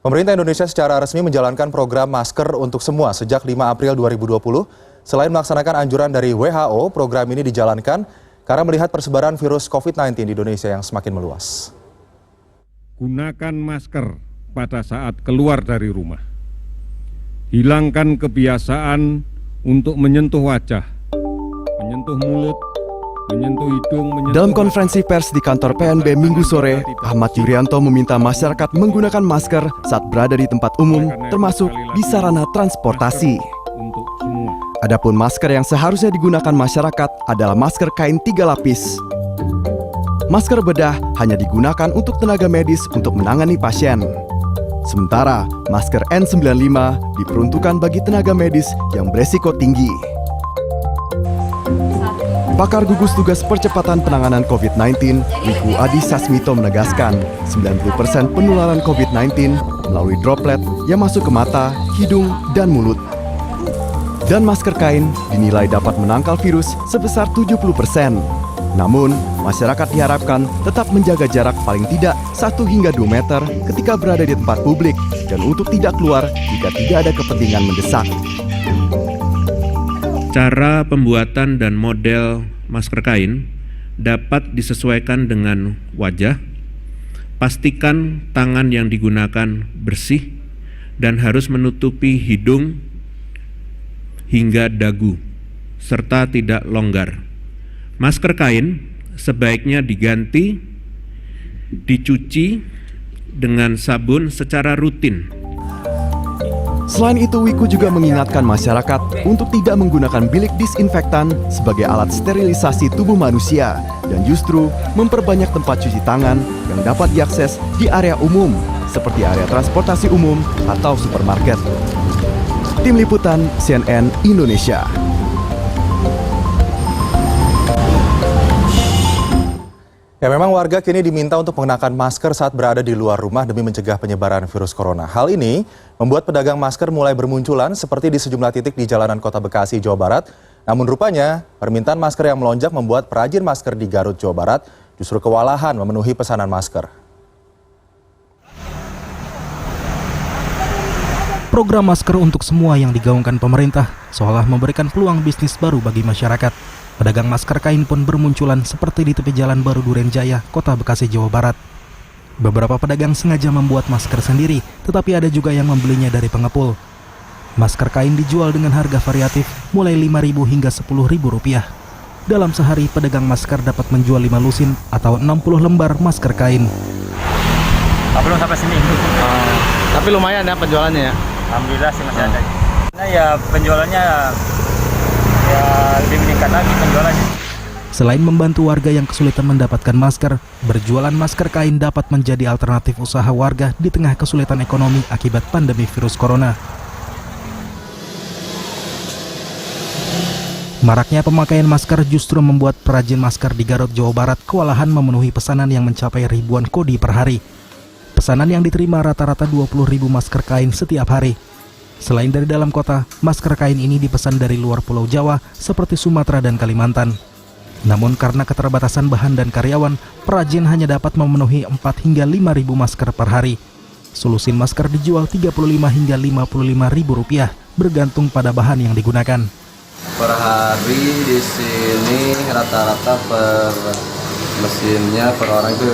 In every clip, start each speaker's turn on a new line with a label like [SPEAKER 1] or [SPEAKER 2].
[SPEAKER 1] Pemerintah Indonesia secara resmi menjalankan program masker untuk semua sejak 5 April 2020. Selain melaksanakan anjuran dari WHO, program ini dijalankan karena melihat persebaran virus COVID-19 di Indonesia yang semakin meluas.
[SPEAKER 2] Gunakan masker pada saat keluar dari rumah. Hilangkan kebiasaan untuk menyentuh wajah, menyentuh mulut, menyentuh hidung,
[SPEAKER 3] Dalam konferensi pers di kantor PNB Minggu sore, Ahmad Yuryanto meminta masyarakat menggunakan masker saat berada di tempat umum, termasuk di sarana transportasi.
[SPEAKER 2] Untuk semua.
[SPEAKER 3] Adapun masker yang seharusnya digunakan masyarakat adalah masker kain 3 lapis. Masker bedah hanya digunakan untuk tenaga medis untuk menangani pasien. Sementara masker N95 diperuntukkan bagi tenaga medis yang beresiko tinggi. Pakar gugus tugas percepatan penanganan COVID-19, Wiku Adi Sasmito menegaskan 90% penularan COVID-19 melalui droplet yang masuk ke mata, hidung, dan mulut. Dan masker kain dinilai dapat menangkal virus sebesar 70%. Namun, masyarakat diharapkan tetap menjaga jarak paling tidak 1 hingga 2 meter ketika berada di tempat publik dan untuk tidak keluar jika tidak ada kepentingan mendesak.
[SPEAKER 4] Cara pembuatan dan model masker kain dapat disesuaikan dengan wajah. Pastikan tangan yang digunakan bersih dan harus menutupi hidung hingga dagu, serta tidak longgar. Masker kain sebaiknya diganti, dicuci dengan sabun secara rutin.
[SPEAKER 3] Selain itu, Wiku juga mengingatkan masyarakat untuk tidak menggunakan bilik disinfektan sebagai alat sterilisasi tubuh manusia dan justru memperbanyak tempat cuci tangan yang dapat diakses di area umum seperti area transportasi umum atau supermarket. Tim Liputan CNN Indonesia.
[SPEAKER 1] Ya, memang warga kini diminta untuk mengenakan masker saat berada di luar rumah demi mencegah penyebaran virus corona. Hal ini membuat pedagang masker mulai bermunculan seperti di sejumlah titik di jalanan Kota Bekasi, Jawa Barat. Namun rupanya, permintaan masker yang melonjak membuat perajin masker di Garut, Jawa Barat justru kewalahan memenuhi pesanan masker.
[SPEAKER 5] Program masker untuk semua yang digaungkan pemerintah seolah memberikan peluang bisnis baru bagi masyarakat. Pedagang masker kain pun bermunculan seperti di tepi jalan Baru Durenjaya, Kota Bekasi, Jawa Barat. Beberapa pedagang sengaja membuat masker sendiri, tetapi ada juga yang membelinya dari pengepul. Masker kain dijual dengan harga variatif, mulai Rp5.000 hingga Rp10.000. Dalam sehari, pedagang masker dapat menjual 5 lusin atau 60 lembar masker kain.
[SPEAKER 6] Belum sampai sini.
[SPEAKER 7] Tapi lumayan ya penjualannya ya?
[SPEAKER 6] Alhamdulillah sih masih ada. Nah ya penjualannya ya lebih meningkat lagi penjualannya.
[SPEAKER 5] Selain membantu warga yang kesulitan mendapatkan masker, berjualan masker kain dapat menjadi alternatif usaha warga di tengah kesulitan ekonomi akibat pandemi virus corona. Maraknya pemakaian masker justru membuat perajin masker di Garut, Jawa Barat kewalahan memenuhi pesanan yang mencapai ribuan kodi per hari. Pesanan yang diterima rata-rata 20.000 masker kain setiap hari. Selain dari dalam kota, masker kain ini dipesan dari luar Pulau Jawa seperti Sumatera dan Kalimantan. Namun karena keterbatasan bahan dan karyawan, perajin hanya dapat memenuhi 4 hingga 5.000 masker per hari. Solusin masker dijual Rp35 hingga Rp55.000 bergantung pada bahan yang digunakan.
[SPEAKER 7] Per hari di sini rata-rata per mesinnya per orang itu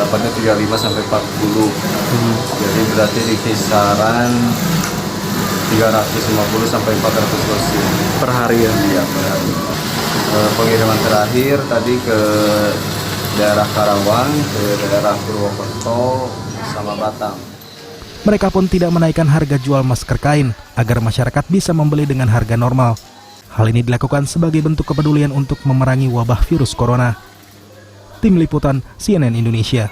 [SPEAKER 7] dapatnya 35 sampai 40. Jadi berarti di kisaran 350 sampai 400 lusin
[SPEAKER 3] Per hari ya?
[SPEAKER 7] Iya, per hari. Pengiriman terakhir tadi ke daerah Karawang, ke daerah Purwokerto, sama Batam.
[SPEAKER 5] Mereka pun tidak menaikkan harga jual masker kain agar masyarakat bisa membeli dengan harga normal. Hal ini dilakukan sebagai bentuk kepedulian untuk memerangi wabah virus corona. Tim Liputan CNN Indonesia.